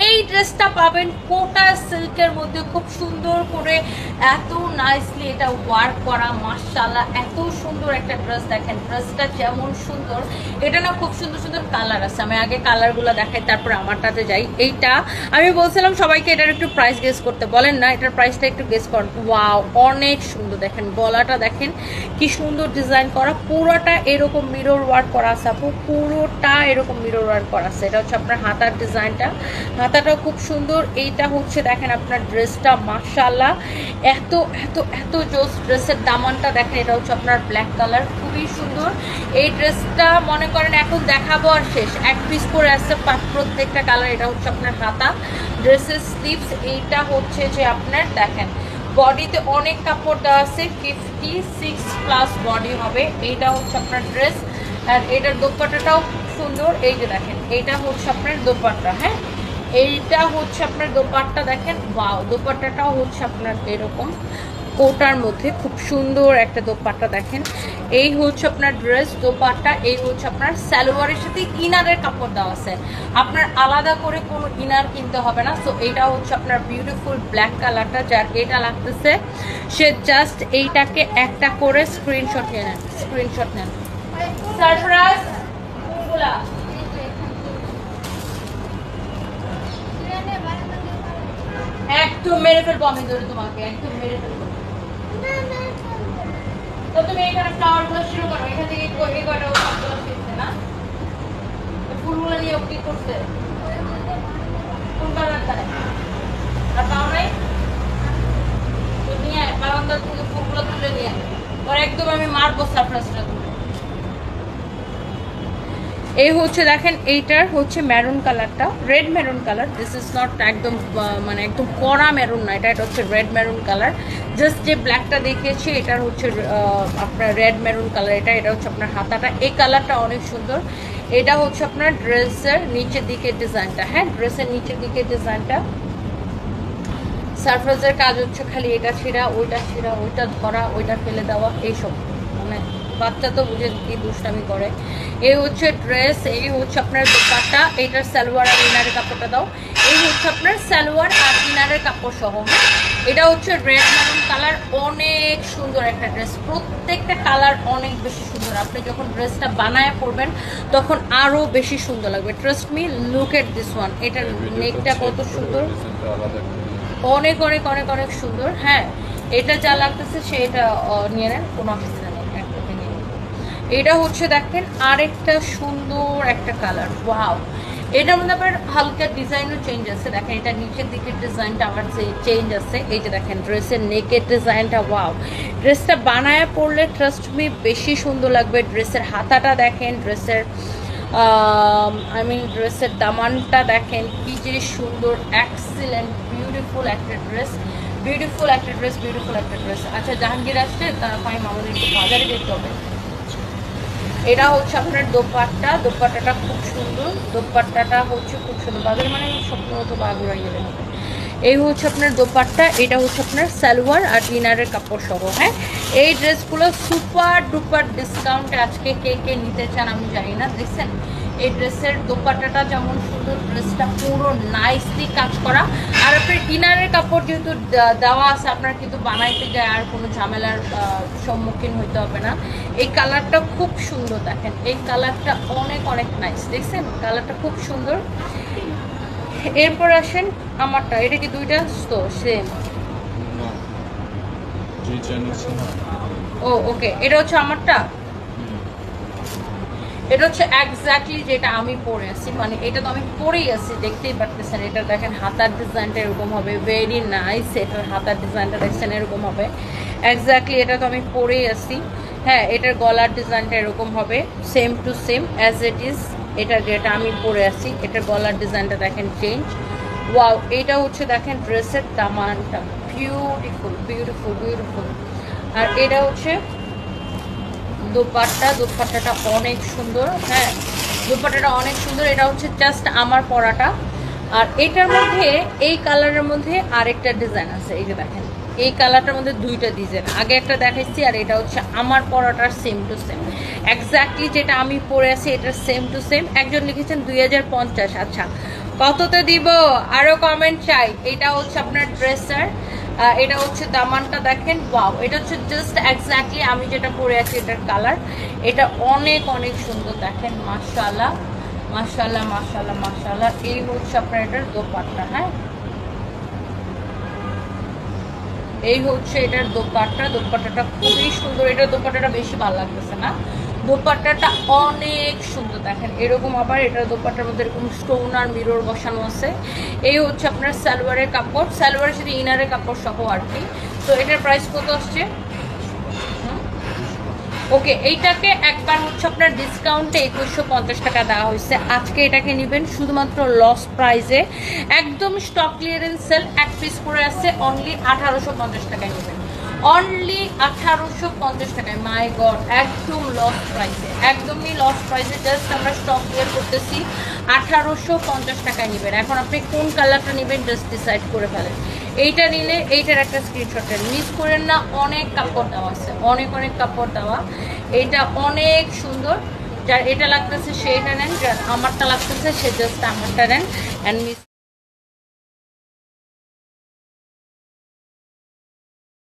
এই ড্রেসটা পাবেন কোটা সিল্কের মধ্যে, খুব সুন্দর করে এত নাইসলি এটা ওয়ার্ক করা, মাশাআল্লাহ এত সুন্দর একটা ড্রেস। দেখেন ড্রেসটা যেমন সুন্দর, এটা না খুব সুন্দর সুন্দর কালার আছে। আমি আগে কালারগুলো দেখাই, তারপরে আমারটাতে যাই। এইটা আমি বলছিলাম সবাইকে এটার একটু প্রাইস গেস করতে, বলেন না এটার প্রাইসটা একটু গেস করেন। ওয়াও, অনেক সুন্দর। দেখেন গলাটা দেখেন কি সুন্দর ডিজাইন করা, পুরোটা এরকম মিরর ওয়ার্ক করা আছে আপু, পুরোটা এরকম মিরর ওয়ার্ক করা আছে। এটা হচ্ছে আপনার হাতার ডিজাইনটা, হাতাটাও খুব সুন্দর। এইটা হচ্ছে দেখেন আপনার ড্রেসটা মাশাআল্লাহ এত এত এত জোস। ড্রেসের দামানটা দেখেন, এটা হচ্ছে আপনার ব্ল্যাক কালার, খুবই সুন্দর। এই ড্রেসটা মনে করেন এখন দেখাবো আর শেষ, এক পিস করে আসছে প্রত্যেকটা কালার। এটা হচ্ছে আপনার হাতা, ড্রেসের স্লিভস। এইটা হচ্ছে যে আপনার দেখেন বডিতে অনেক কাপড় দেওয়া আছে, 56+ বডি হবে। এইটা হচ্ছে আপনার ড্রেস, আর এটার দোপাট্টাটাও সুন্দর। এই যে দেখেন এইটা হচ্ছে আপনার দোপাট্টা, হ্যাঁ এইটা হচ্ছে আপনার দোপাট্টা। দেখেন ওয়াও, দোপাট্টাটাও হচ্ছে আপনার এরকম কোটার মধ্যে, খুব সুন্দর একটা দোপাট্টা। দেখেন এই হচ্ছে আপনার ড্রেস, দোপাট্টা। এই হচ্ছে আপনার সালোয়ারের সাথে ইনারের কাপড় দেওয়া আছে, আপনার আলাদা করে কোনো ইনার কিনতে হবে না। সো এইটা হচ্ছে আপনার বিউটিফুল ব্ল্যাক কালারটা, যার এটা লাগতেছে সে জাস্ট এইটাকে একটা করে স্ক্রিনশট নিয়ে নেন, স্ক্রিনশট নেন। সারপ্রাইজ কোনগুলা একদম মেরে ফেলবো আমি, ধরে তোমাকে একদম মেরে ফেলবো। তো তুমি এখানে ফ্লাওয়ার গুলো শুরু করো, এখান থেকে এই কয়টা সবগুলো শিখছে না, ফুলগুলো নিয়ে কি করছে, কোন কালারটা আর পাও নাই তো নিয়ে বারান্দার থেকে ফুলগুলো তুলে নিয়ে ওর একদম আমি মারবো সারপ্রাইজটা। এই হচ্ছে দেখেন এইটার হচ্ছে মেরুন কালারটা, red maroon colour. This is not একদম মানে একদম কড়া মেরুন না, এটা হচ্ছে রেড মেরুন কালার। জাস্ট যে ব্ল্যাকটা দেখিয়েছি এটার হচ্ছে আপনার রেড মেরুন কালার। এটা হচ্ছে আপনার হাতাটা, এই কালারটা অনেক সুন্দর। এটা হচ্ছে আপনার ড্রেসের নিচের দিকের ডিজাইনটা, হ্যাঁ ড্রেসের নিচের দিকের ডিজাইনটা। সারপ্রাইজের কাজ হচ্ছে খালি এটা ছিঁড়া, ওইটা ছিঁড়া, ওইটা ধরা, ওইটা ফেলে দেওয়া, এইসব মানে বাচ্চা তো বুঝে কি দুষ্টামি করে। এই হচ্ছে ড্রেস, এই হচ্ছে আপনার দোপাট্টা, এইটার সালোয়ার আর ইনারের কাপড়টা দাও। এই হচ্ছে আপনার সালোয়ার আর ইনারের কাপড় সহ। এটা হচ্ছে রেড মেরুন কালার, অনেক সুন্দর একটা ড্রেস, প্রত্যেকটা কালার অনেক বেশি সুন্দর। আপনি যখন ড্রেসটা বানায় পরবেন তখন আরো বেশি সুন্দর লাগবে, trust me. Look at this one, এটার নেকটা কত সুন্দর, অনেক অনেক অনেক অনেক সুন্দর। হ্যাঁ এটা যা লাগতেছে সেটা নিয়ে নেন, কোনো অসুবিধা নেই, একটাকে নিয়ে নেন। এটা হচ্ছে দেখেন আরেকটা সুন্দর একটা কালার, ওয়াও। এটার মধ্যে আবার হালকা ডিজাইনও চেঞ্জ আছে। দেখেন এটা নিচের দিকের ডিজাইনটা আবার চেঞ্জ আছে। এই যে দেখেন ড্রেসের নেকের ডিজাইনটা, ওয়াও। ড্রেসটা বানায় পরলে ট্রাস্ট মি বেশি সুন্দর লাগবে। ড্রেসের হাতাটা দেখেন, ড্রেসের ড্রেসের দামানটা দেখেন কি যে সুন্দর, এক্সিলেন্ট, বিউটিফুল একটা ড্রেস, বিউটিফুল একটা ড্রেস, বিউটিফুল একটা ড্রেস। আচ্ছা জাহাঙ্গীর আসছে, তার ফাইম আমাদের একটু বাজারে যেতে হবে। এটা হচ্ছে আপনার দোপাট্টা, দোপাট্টাটা খুব সুন্দর, দোপাট্টাটা হচ্ছে খুব সুন্দর। বাজারে মানে স্বপ্ন তো বাগুড়া গেলে হবে। এই হচ্ছে আপনার দোপাট্টা, এটা হচ্ছে আপনার সালোয়ার আর ইনারের কাপড় সহ। হ্যাঁ এই ড্রেসগুলো সুপার ডুপার ডিসকাউন্টে আজকে কে কে নিতে চান আমি জানি না। দেখছেন এই ড্রেসের দোপাট্টাটা যেমন সুন্দর, ড্রেসটা পুরো নাইসলি কাজ করা। আর আপনার ইনারের কাপড় যেহেতু দেওয়া আছে, আপনার কিন্তু বানাইতে যায় আর কোনো ঝামেলার সম্মুখীন হইতে হবে না। এই কালারটা খুব সুন্দর, দেখেন এই কালারটা অনেক অনেক নাইস, দেখছেন কালারটা খুব সুন্দর। এরপর আসেন আমারটা, এটা কি দুইটা তো সেম? ও ওকে, এটা হচ্ছে আমারটা, এটা হচ্ছে এক্স্যাক্টলি যেটা আমি পরে আছি, মানে এটা তো আমি পরেই আছি, দেখতেই পারতেছেন। এটা দেখেন হাতার ডিজাইনটা এরকম হবে, ভেরি নাইস। এটার হাতার ডিজাইনটা দেখছেন এরকম হবে, এক্স্যাক্টলি এটা তো আমি পরেই আছি। হ্যাঁ এটার গলার ডিজাইনটা এরকম হবে, same to same as it is. এটা যেটা আমি পরে আছি এটার গলার ডিজাইনটা দেখেন চেঞ্জ, ওয়াও। এটা হচ্ছে দেখেন ড্রেসের দামানটা, বিউটিফুল বিউটিফুল বিউটিফুল। আর এটা হচ্ছে দোপাট্টা, দোপাট্টাটা অনেক সুন্দর। হ্যাঁ দোপাট্টাটা অনেক সুন্দর, এটা হচ্ছে জাস্ট আমার পরাটা। আর এটার মধ্যে এই কালারের মধ্যে আরেকটা ডিজাইন আছে, এই যে দেখেন এই কালারটার মধ্যে দুইটা ডিজাইন, আগে একটা দেখাচ্ছি আর এটা হচ্ছে আমার পরাটার সেম টু সেম, এক্স্যাক্টলি যেটা আমি পরে আছি এটার সেম টু সেম। একজন লিখেছেন 2050, আচ্ছা কততে দিব আরো কমেন্ট চাই। এটা হচ্ছে আপনার ড্রেসার, এটা হচ্ছে দামানটা দেখেন, ওয়াও এটা হচ্ছে জাস্ট এক্স্যাক্টলি আমি যেটা পরে আছি এটার কালার। এটা অনেক অনেক সুন্দর দেখেন, মাশাআল্লাহ মাশাআল্লাহ মাশাআল্লাহ মাশাআল্লাহ। এই হচ্ছে আপনার এটার দোপাট্টা। হ্যাঁ, এই হচ্ছে এটার দোপাট্টা। দোপাট্টাটা খুবই সুন্দর, এটার দোপাট্টাটা বেশি ভালো লাগতেছে না, দোপাট্টাটা অনেক সুন্দর দেখেন এরকম। আবার এটার দোপাট্টার মধ্যে এরকম স্টোন আর মিরর বসানো আছে। এই হচ্ছে আপনার সালোয়ারের কাপড়, সালোয়ারের সাথে ইনারের কাপড় সহ আর কি। তো এটার প্রাইস কত আসছে? ওকে, এইটাকে একবার হচ্ছে আপনার ডিসকাউন্টে 2150 টাকা দেওয়া হয়েছে। আজকে এটাকে নেবেন শুধুমাত্র লস প্রাইসে, একদম স্টক ক্লিয়ারেন্স সেল, এক পিস করে আসছে, অনলি 1850 টাকায় নেবেন, অনলি 1850 টাকায়। মাই গড, একদম লস প্রাইসে, একদমই লস প্রাইসে, জাস্ট আমরা স্টক ক্লিয়ার করতেছি, 1850 টাকায় নেবেন। এখন আপনি কোন কালারটা নেবেন জাস্ট ডিসাইড করে ফেলেন। এইটা নিলে এইটার একটা স্ক্রিনশট মিস করেন না, অনেক কাপড় দেওয়া আছে, অনেক অনেক কাপড় দেওয়া। এইটা অনেক সুন্দর, যার এটা লাগতেছে সে এটা নেন, যার আমারটা লাগতেছে সে জাস্ট আমারটা নেন অ্যান্ড মিস